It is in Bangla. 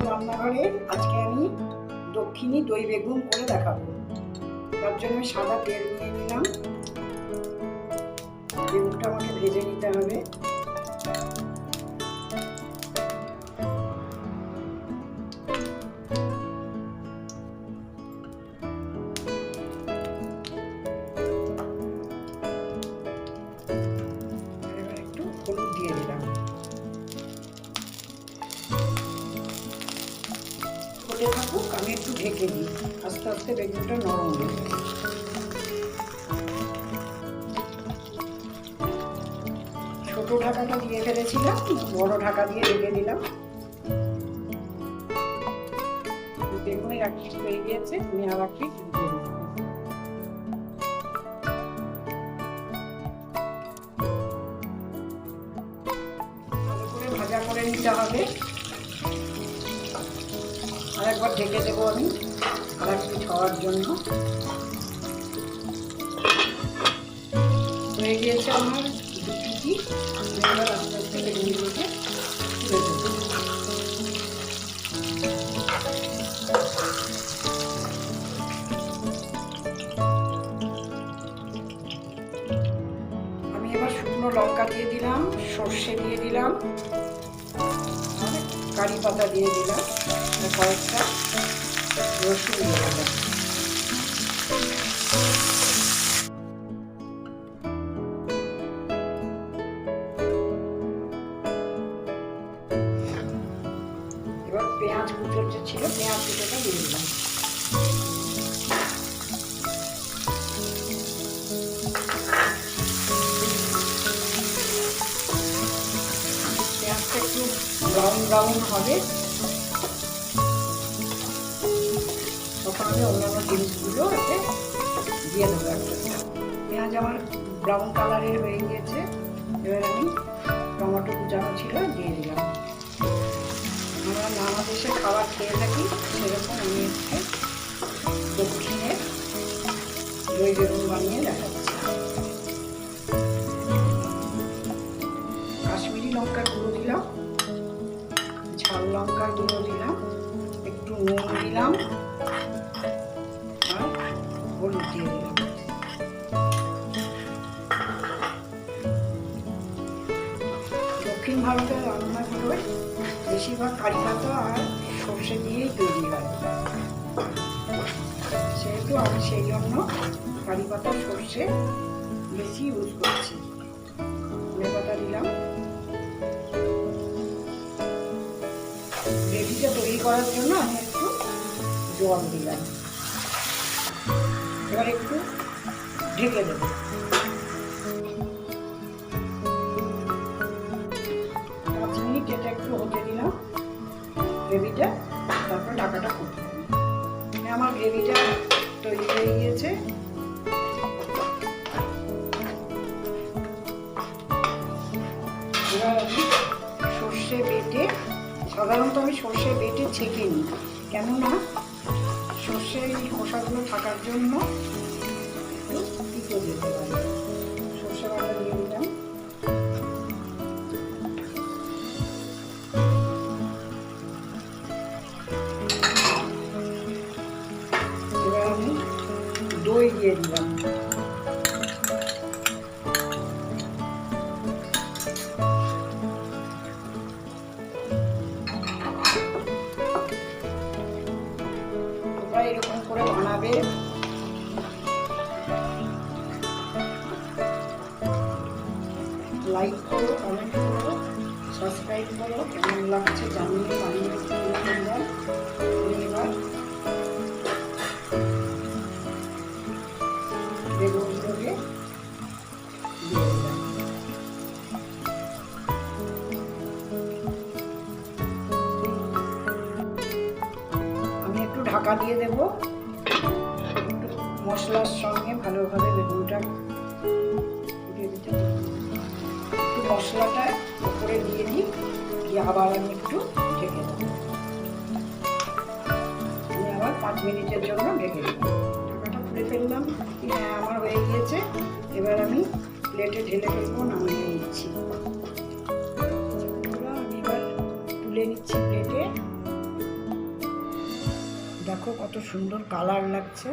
রান্নাঘরে আজকে আমি দক্ষিণী দই বেগুন করে দেখাবো। তার জন্য আমি সাদা তেল নিয়ে নিলাম। বেগুনটা আমাকে ভেজে নিতে হবে। এবার একটু হলুদ দিয়ে দিলাম। হতে থাকুক, আমি একটু ঢেকে দিই। আস্তে আস্তে বেগুনটা নরম হয়ে যাবে। ছোট ঢাকাটা দিয়ে ফেলেছিলাম, বড় ঢাকা দিয়ে ঢেকে দিলাম। বেগুনের এক পিঠ হয়ে গিয়েছে, আমি আর এক পিঠ দিয়ে দিলাম। ভালো করে ভাজা করে নিতে হবে। আর একবার ঢেকে দেবো আমি আর এক পিঠ হওয়ার জন্য। হয়ে গিয়েছে আমার দু পিঠি। এবার আস্তে আস্তে বেগুনগুলোকে তুলে দেবো। আমি এবার শুকনো লঙ্কা দিয়ে দিলাম, সর্ষে দিয়ে দিলাম, কারি পাতা দিয়ে দিলাম, কয়েকটা রসুন দিয়ে দিলাম। এবার পেঁয়াজ কুচো যে ছিল, পেঁয়াজ কুচোটা দিয়ে দিলাম। পেঁয়াজটা একটু ব্রাউন ব্রাউন হবে, তখন আমি অন্যান্য জিনিসগুলো এতে দিয়ে দেবো একটা। পেঁয়াজ আমার ব্রাউন কালারের হয়ে গিয়েছে। এবার আমি টমেটো কুচানো ছিল দিয়ে দিলাম। আমরা নানা দেশে খাবার খেয়ে থাকি, সেরকম আমি একটু দক্ষিণের দই বেগুন বানিয়ে দেখাচ্ছি। কাশ্মীরি লঙ্কার গুঁড়ো দিলাম, ঝাল লঙ্কার গুঁড়ো দিলাম, একটু নুন দিলাম আর হলুদ দিয়ে দিলাম। দক্ষিণ ভারতের রান্নাগুলোয় বেশিরভাগ কারি পাতা আর সর্ষে দিয়েই তৈরি হয়, সেহেতু আমি সেই জন্য কারি পাতা সর্ষে বেশি ইউজ করছি। ধনে পাতা দিলাম। গ্রেভিটা তৈরি করার জন্য আমি একটু জল দিলাম। এবার একটু ঢেকে দেবো। 5 মিনিট এটা একটু হতে দিলাম গ্রেভিটা, তারপর ঢাকাটা খুলতে হবে। আমার গ্রেভিটা তৈরি হয়ে গিয়েছে। এবার আমি সর্ষে বেটে, সাধারণত আমি সর্ষে বেটে ছেঁকে নিই, কেননা সর্ষের এই খোসাগুলো থাকার জন্য একটু তিতো যেতে পারে। সর্ষে বাটা দিয়ে দিলাম। এবার আমি দই দিয়ে দিলাম। এরকম করে বানাবে। লাইক করো, কমেন্ট করো, সাবস্ক্রাইব করো। কেমন লাগছে জানিয়ে বানিয়ে তোমরা। এবার বেগুনগুলোকে দিয়ে দিলাম। আমি একটু ঢাকা দিয়ে দেবো, মশলার সঙ্গে ভালোভাবে বেগুনটা দিয়ে দিতে। একটু মশলাটা উপরে দিয়ে দিই, দিয়ে আবার আমি একটু ঢেকে দেবো। আমি আবার 5 মিনিটের জন্য ঢেকে দিলাম। ঢাকাটা খুলে ফেললাম। হ্যাঁ, আমার হয়ে গিয়েছে। এবার আমি প্লেটে ঢেলে ফেলবো, নামিয়ে নিচ্ছি। আমি এবার তুলে নিচ্ছি প্লেটে। দেখো কত সুন্দর কালার লাগছে।